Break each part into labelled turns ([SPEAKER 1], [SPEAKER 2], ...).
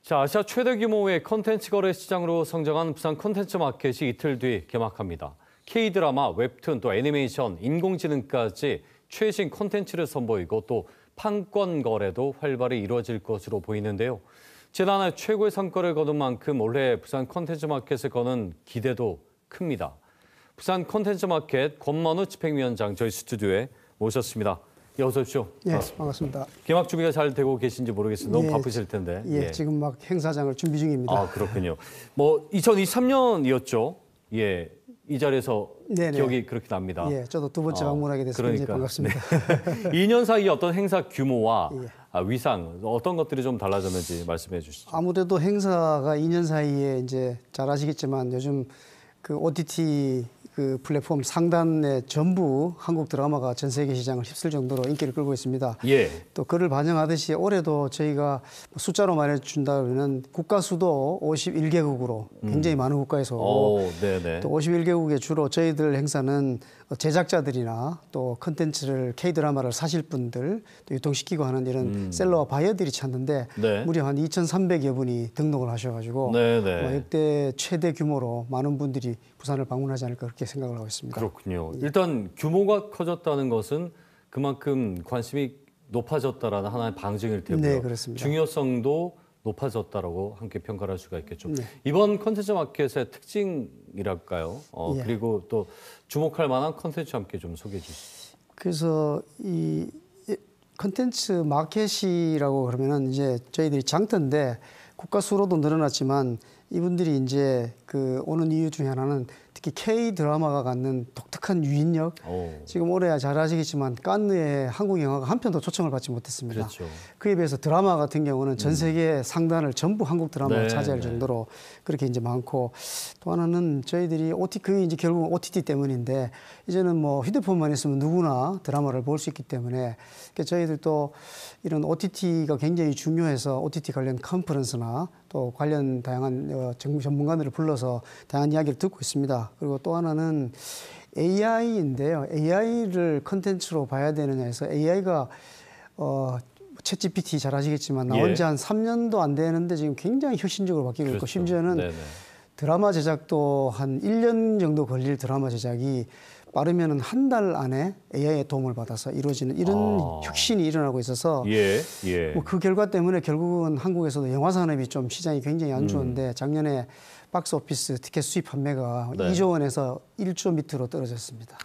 [SPEAKER 1] 자, 아시아 최대 규모의 콘텐츠 거래 시장으로 성장한 부산 콘텐츠 마켓이 이틀 뒤 개막합니다. K-드라마, 웹툰, 또 애니메이션, 인공지능까지 최신 콘텐츠를 선보이고 또 판권 거래도 활발히 이루어질 것으로 보이는데요. 지난해 최고의 성과를 거둔 만큼 올해 부산 콘텐츠 마켓에 거는 기대도 큽니다. 부산 콘텐츠 마켓 권만우 집행위원장 저희 스튜디오에 모셨습니다. 예, 어서 오십시오.
[SPEAKER 2] 예, 반갑습니다.
[SPEAKER 1] 개막 준비가 잘 되고 계신지 모르겠습니다. 너무
[SPEAKER 2] 예,
[SPEAKER 1] 바쁘실 텐데.
[SPEAKER 2] 예, 지금 막 행사장을 준비 중입니다.
[SPEAKER 1] 아, 그렇군요. 뭐 2023년이었죠. 예, 이 자리에서
[SPEAKER 2] 네네.
[SPEAKER 1] 기억이 그렇게 납니다.
[SPEAKER 2] 예, 저도 두 번째 방문하게 돼서 굉장히 반갑습니다.
[SPEAKER 1] 네. 2년 사이 어떤 행사 규모와
[SPEAKER 2] 예.
[SPEAKER 1] 위상 어떤 것들이 좀 달라졌는지 말씀해 주시죠.
[SPEAKER 2] 아무래도 행사가 2년 사이에 이제 잘 아시겠지만 요즘 그 OTT 그 플랫폼 상단에 전부 한국 드라마가 전 세계 시장을 휩쓸 정도로 인기를 끌고 있습니다.
[SPEAKER 1] 예.
[SPEAKER 2] 또 그를 반영하듯이 올해도 저희가 숫자로 말해준다면 국가 수도 51개국으로 굉장히 많은 국가에서 오고 또 51개국에 주로 저희들 행사는 제작자들이나 또 컨텐츠를 K-드라마를 사실 분들 또 유통시키고 하는 이런 셀러와 바이어들이 찾는데 무려 한 2,300여 분이 등록을 하셔가지고 역대 최대 규모로 많은 분들이 부산을 방문하지 않을까 그렇게 생각을 하고 있습니다.
[SPEAKER 1] 그렇군요. 일단 규모가 커졌다는 것은 그만큼 관심이 높아졌다라는 하나의 방증일 테고요.
[SPEAKER 2] 네, 그렇습니다.
[SPEAKER 1] 중요성도 높아졌다라고 함께 평가를 할 수가 있겠죠. 이번 콘텐츠 마켓의 특징이랄까요?
[SPEAKER 2] 예.
[SPEAKER 1] 그리고 또 주목할 만한 콘텐츠 함께 좀 소개해 주시죠.
[SPEAKER 2] 그래서 이 콘텐츠 마켓이라고 그러면은 이제 저희들이 장터인데 국가 수로도 늘어났지만 이분들이 이제 그 오는 이유 중에 하나는 특히 K-드라마가 갖는 독특한 유인력. 지금 올해 잘 아시겠지만 깐느에 한국 영화가 한 편도 초청을 받지 못했습니다.
[SPEAKER 1] 그렇죠.
[SPEAKER 2] 그에 비해서 드라마 같은 경우는 전 세계 상단을 전부 한국 드라마가 차지할 정도로 그렇게 이제 많고 또 하나는 저희들이 그게 이제 결국은 OTT 때문인데 이제는 뭐 휴대폰만 있으면 누구나 드라마를 볼 수 있기 때문에 저희들도 이런 OTT가 굉장히 중요해서 OTT 관련 컨퍼런스나 또 관련 다양한 전문가들을 불러서 다양한 이야기를 듣고 있습니다. 그리고 또 하나는 AI인데요. AI를 컨텐츠로 봐야 되느냐 해서 AI가 챗 GPT 잘 아시겠지만 나온 지 한 3년도 안 되는데 지금 굉장히 혁신적으로 바뀌고 있고 심지어는 드라마 제작도 한 1년 정도 걸릴 드라마 제작이 빠르면 한 달 안에 AI의 도움을 받아서 이루어지는 이런 혁신이 일어나고 있어서 뭐 그 결과 때문에 결국은 한국에서도 영화 산업이 좀 시장이 굉장히 안 좋은데 작년에 박스 오피스 티켓 수입 판매가 2조 원에서 1조 밑으로 떨어졌습니다.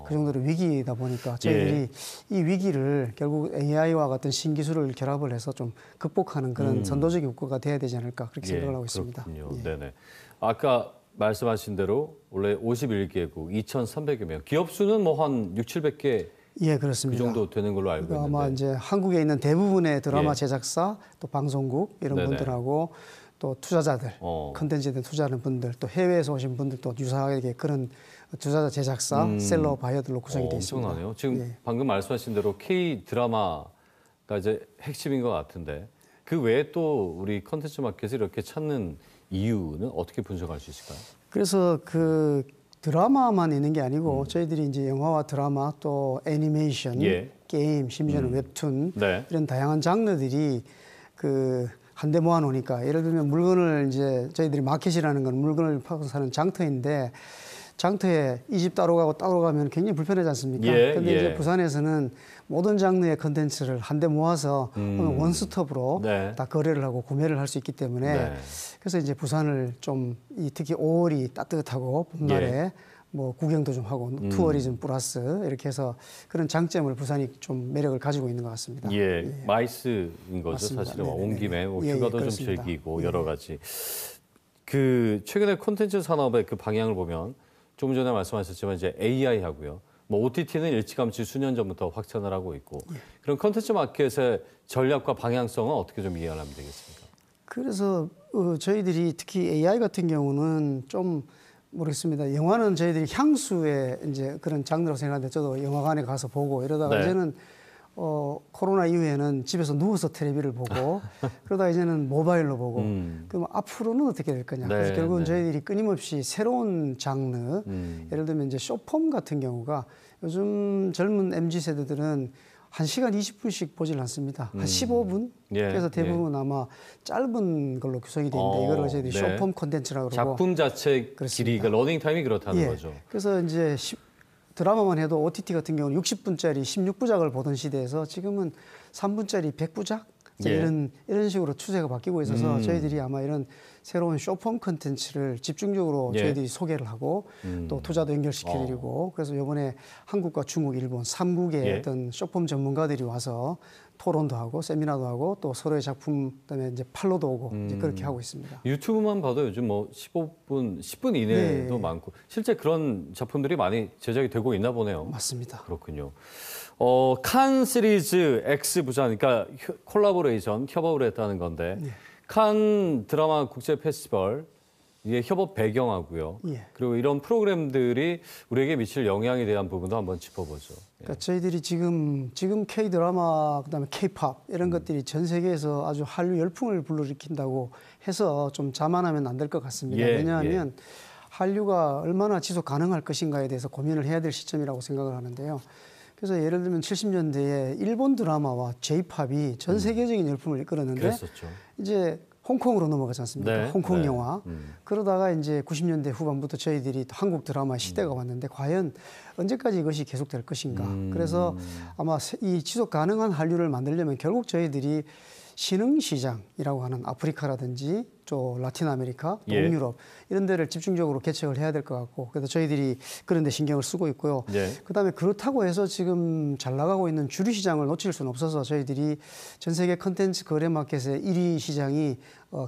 [SPEAKER 2] 그 정도로 위기이다 보니까 저희들이 이 위기를 결국 AI와 같은 신기술을 결합을 해서 좀 극복하는 그런 선도적인 효과가 돼야 되지 않을까 그렇게 생각을 하고 있습니다.
[SPEAKER 1] 네네. 아까 말씀하신 대로 원래 51개국 2,300여 명. 기업 수는 뭐 한 6, 700개
[SPEAKER 2] 예, 그렇습니다.
[SPEAKER 1] 그 정도 되는 걸로 알고 있는데.
[SPEAKER 2] 아마 이제 한국에 있는 대부분의 드라마 제작사, 또 방송국 이런 분들하고 또 투자자들, 컨텐츠에 투자하는 분들, 또 해외에서 오신 분들도 유사하게 그런 투자자, 제작사, 셀러, 바이어들로 구성이 되어 있습니다.
[SPEAKER 1] 엄청나네요. 지금 방금 말씀하신 대로 K-드라마가 이제 핵심인 것 같은데 그 외에 또 우리 컨텐츠 마켓을 이렇게 찾는 이유는 어떻게 분석할 수 있을까요?
[SPEAKER 2] 그래서 그 드라마만 있는 게 아니고 저희들이 이제 영화와 드라마 또 애니메이션, 게임, 심지어는 웹툰 이런 다양한 장르들이 그 한데 모아 놓으니까 예를 들면 물건을 이제 저희들이 마켓이라는 건 물건을 파고 사는 장터인데 장터에 이 집 따로 가고 따로 가면 굉장히 불편하지 않습니까? 근데 이제 부산에서는 모든 장르의 컨텐츠를 한데 모아서 원스톱으로 다 거래를 하고 구매를 할 수 있기 때문에 그래서 이제 부산을 좀 특히 5월이 따뜻하고 봄날에 뭐 구경도 좀 하고 투어리즘 플러스 이렇게 해서 그런 장점을 부산이 좀 매력을 가지고 있는 것 같습니다.
[SPEAKER 1] 마이스인 거죠.
[SPEAKER 2] 맞습니다.
[SPEAKER 1] 사실은 온 김에 휴가도 좀 즐기고 여러 가지. 그 최근에 콘텐츠 산업의 그 방향을 보면 조금 전에 말씀하셨지만 이제 AI 하고요. 뭐 OTT는 일찌감치 수년 전부터 확산을 하고 있고 그런 콘텐츠 마켓의 전략과 방향성은 어떻게 좀 이해하면 되겠습니까?
[SPEAKER 2] 그래서 저희들이 특히 AI 같은 경우는 좀 모르겠습니다. 영화는 저희들이 향수의 이제 그런 장르라고 생각하는데 저도 영화관에 가서 보고 이러다가 이제는 코로나 이후에는 집에서 누워서 텔레비를 보고 그러다 이제는 모바일로 보고 그럼 앞으로는 어떻게 될 거냐. 그래서 결국은 저희들이 끊임없이 새로운 장르 예를 들면 이제 숏폼 같은 경우가 요즘 젊은 MZ 세대들은 1시간 20분씩 보질 않습니다. 한 15분?
[SPEAKER 1] 예,
[SPEAKER 2] 그래서 대부분 아마 짧은 걸로 구성이 되어 있는데 이거를 저희들이 숏폼 콘텐츠라고 그러고
[SPEAKER 1] 작품 자체
[SPEAKER 2] 그렇습니다.
[SPEAKER 1] 길이가 러닝 타임이 그렇다는
[SPEAKER 2] 예.
[SPEAKER 1] 거죠.
[SPEAKER 2] 그래서 이제 드라마만 해도 OTT 같은 경우는 60분짜리 16부작을 보던 시대에서 지금은 3분짜리 100부작
[SPEAKER 1] 예.
[SPEAKER 2] 이런 식으로 추세가 바뀌고 있어서 저희들이 아마 이런 새로운 숏폼 콘텐츠를 집중적으로
[SPEAKER 1] 예.
[SPEAKER 2] 저희들이 소개를 하고 또 투자도 연결시켜드리고 그래서 이번에 한국과 중국, 일본 3국의
[SPEAKER 1] 예.
[SPEAKER 2] 어떤 숏폼 전문가들이 와서 토론도 하고 세미나도 하고 또 서로의 작품 그다음에 이제 팔로도 오고 이제 그렇게 하고 있습니다.
[SPEAKER 1] 유튜브만 봐도 요즘 뭐 15분, 10분 이내도
[SPEAKER 2] 네.
[SPEAKER 1] 많고 실제 그런 작품들이 많이 제작이 되고 있나 보네요.
[SPEAKER 2] 맞습니다.
[SPEAKER 1] 그렇군요. 칸 시리즈 X 부산, 그러니까 콜라보레이션, 협업을 했다는 건데 칸 드라마 국제 페스티벌 이게 협업 배경하고요.
[SPEAKER 2] 예.
[SPEAKER 1] 그리고 이런 프로그램들이 우리에게 미칠 영향에 대한 부분도 한번 짚어보죠.
[SPEAKER 2] 그러니까 저희들이 지금 K 드라마 그다음에 K 팝 이런 것들이 전 세계에서 아주 한류 열풍을 불러일으킨다고 해서 좀 자만하면 안 될 것 같습니다.
[SPEAKER 1] 예,
[SPEAKER 2] 왜냐하면 한류가 얼마나 지속 가능할 것인가에 대해서 고민을 해야 될 시점이라고 생각을 하는데요. 그래서 예를 들면 70년대에 일본 드라마와 J-팝이 전 세계적인 열풍을 이끌었는데
[SPEAKER 1] 그랬었죠.
[SPEAKER 2] 이제 홍콩으로 넘어가지 않습니까?
[SPEAKER 1] 네,
[SPEAKER 2] 홍콩
[SPEAKER 1] 네.
[SPEAKER 2] 영화. 그러다가 이제 90년대 후반부터 저희들이 또 한국 드라마 시대가 왔는데 과연 언제까지 이것이 계속될 것인가. 그래서 아마 이 지속 가능한 한류를 만들려면 결국 저희들이 신흥시장이라고 하는 아프리카라든지 또 라틴 아메리카, 또
[SPEAKER 1] 예.
[SPEAKER 2] 동유럽 이런 데를 집중적으로 개척을 해야 될 것 같고 그래서 저희들이 그런 데 신경을 쓰고 있고요.
[SPEAKER 1] 예.
[SPEAKER 2] 그다음에 그렇다고 해서 지금 잘 나가고 있는 주류 시장을 놓칠 수는 없어서 저희들이 전 세계 컨텐츠 거래 마켓의 1위 시장이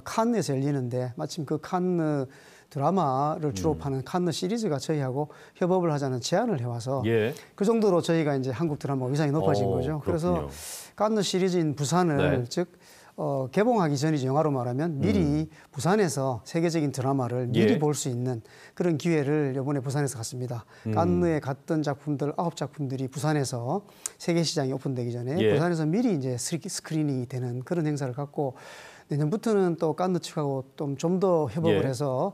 [SPEAKER 2] 칸느에서 열리는데 마침 그 칸느 드라마를 주로 파는 칸느 시리즈가 저희하고 협업을 하자는 제안을 해와서
[SPEAKER 1] 예.
[SPEAKER 2] 그 정도로 저희가 이제 한국 드라마 위상이 높아진 거죠.
[SPEAKER 1] 그렇군요.
[SPEAKER 2] 그래서 칸느 시리즈인 부산을
[SPEAKER 1] 네.
[SPEAKER 2] 즉 개봉하기 전이죠. 영화로 말하면 미리 부산에서 세계적인 드라마를 미리
[SPEAKER 1] 예.
[SPEAKER 2] 볼 수 있는 그런 기회를 이번에 부산에서 갔습니다. 칸느에 갔던 작품들 9작품들이 부산에서 세계 시장이 오픈되기 전에
[SPEAKER 1] 예.
[SPEAKER 2] 부산에서 미리 이제 스크린이 되는 그런 행사를 갖고 내년부터는 또 칸느 측하고 좀 더 협업을
[SPEAKER 1] 예.
[SPEAKER 2] 해서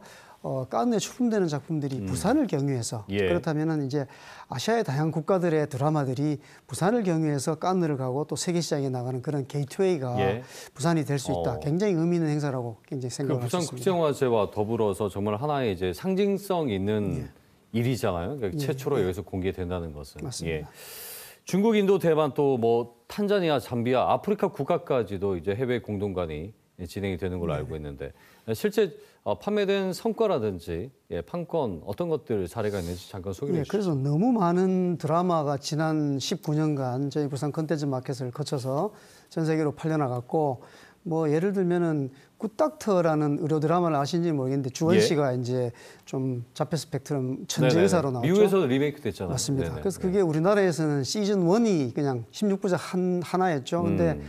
[SPEAKER 2] 칸느에 출품되는 작품들이 부산을 경유해서
[SPEAKER 1] 예.
[SPEAKER 2] 그렇다면은 이제 아시아의 다양한 국가들의 드라마들이 부산을 경유해서 칸느를 가고 또 세계 시장에 나가는 그런 게이트웨이가
[SPEAKER 1] 예.
[SPEAKER 2] 부산이 될 수 있다. 굉장히 의미 있는 행사라고 굉장히
[SPEAKER 1] 그
[SPEAKER 2] 생각을
[SPEAKER 1] 부산
[SPEAKER 2] 하셨습니다.
[SPEAKER 1] 국제영화제와 더불어서 정말 하나의 이제 상징성 있는 일이잖아요. 그러니까 최초로 여기서 공개된다는 것은.
[SPEAKER 2] 맞습니다.
[SPEAKER 1] 중국, 인도, 대만 또 뭐 탄자니아, 잠비아, 아프리카 국가까지도 이제 해외 공동관이 진행이 되는 걸로 알고 있는데 실제 판매된 성과라든지 판권 어떤 것들 사례가 있는지 잠깐 소개해 주시죠.
[SPEAKER 2] 그래서 너무 많은 드라마가 지난 19년간 저희 부산 컨텐츠 마켓을 거쳐서 전 세계로 팔려나갔고 뭐 예를 들면은 굿닥터라는 의료 드라마를 아시는지 모르겠는데 주원
[SPEAKER 1] 예.
[SPEAKER 2] 씨가 이제 좀 자폐 스펙트럼 천재
[SPEAKER 1] 네네네.
[SPEAKER 2] 의사로 나왔죠.
[SPEAKER 1] 미국에서 리메이크 됐잖아요.
[SPEAKER 2] 맞습니다.
[SPEAKER 1] 네네.
[SPEAKER 2] 그래서 그게 우리나라에서는 시즌 1이 그냥 16부작 하나였죠. 근데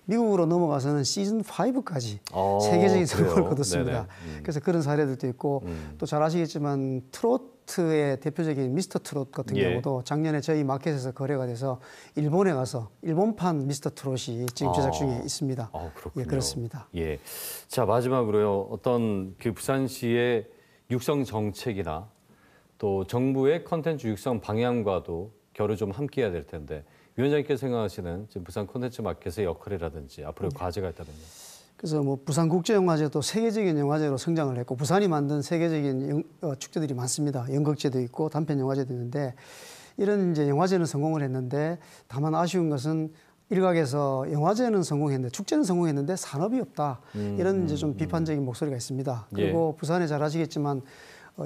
[SPEAKER 2] 미국으로 넘어가서는 시즌 5까지 세계적인 성공을
[SPEAKER 1] 그래요?
[SPEAKER 2] 거뒀습니다. 그래서 그런 사례들도 있고 또 잘 아시겠지만 트로트의 대표적인 미스터 트롯 같은
[SPEAKER 1] 예.
[SPEAKER 2] 경우도 작년에 저희 마켓에서 거래가 돼서 일본에 가서 일본판 미스터 트롯이 지금 제작 중에 있습니다.
[SPEAKER 1] 그렇군요.
[SPEAKER 2] 예, 그렇습니다.
[SPEAKER 1] 예. 자, 마지막으로요. 어떤 그 부산시의 육성 정책이나 또 정부의 컨텐츠 육성 방향과도 결을 좀 함께 해야 될 텐데 위원장님께서 생각하시는 지금 부산 콘텐츠 마켓의 역할이라든지 앞으로의 과제가 있다면요.
[SPEAKER 2] 그래서 뭐 부산국제영화제도 세계적인 영화제로 성장을 했고 부산이 만든 세계적인 축제들이 많습니다. 연극제도 있고 단편 영화제도 있는데 이런 이제 영화제는 성공을 했는데 다만 아쉬운 것은 일각에서 영화제는 성공했는데 축제는 성공했는데 산업이 없다. 이런 이제 좀 비판적인 목소리가 있습니다. 그리고 부산에 잘 아시겠지만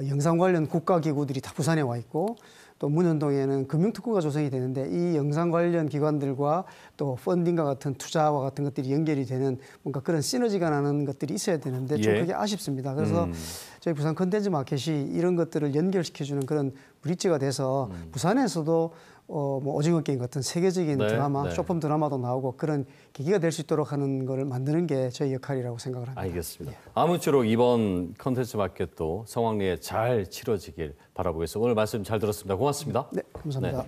[SPEAKER 2] 영상 관련 국가기구들이 다 부산에 와 있고 또 문현동에는 금융특구가 조성이 되는데 이 영상 관련 기관들과 또 펀딩과 같은 투자와 같은 것들이 연결이 되는 뭔가 그런 시너지가 나는 것들이 있어야 되는데 좀 그게 아쉽습니다. 그래서 저희 부산 컨텐츠 마켓이 이런 것들을 연결시켜주는 그런 브릿지가 돼서 부산에서도 뭐 오징어 게임 같은 세계적인 드라마, 숏폼 드라마도 나오고 그런 계기가 될 수 있도록 하는 걸 만드는 게 저희 역할이라고 생각을 합니다.
[SPEAKER 1] 알겠습니다. 아무쪼록 이번 컨텐츠 마켓도 성황리에 잘 치러지길 바라보겠습니다. 오늘 말씀 잘 들었습니다. 고맙습니다.
[SPEAKER 2] 네, 감사합니다.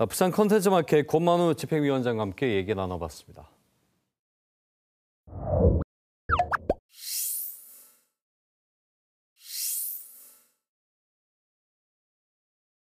[SPEAKER 1] 부산 컨텐츠 마켓 권만우 집행위원장과 함께 얘기 나눠봤습니다.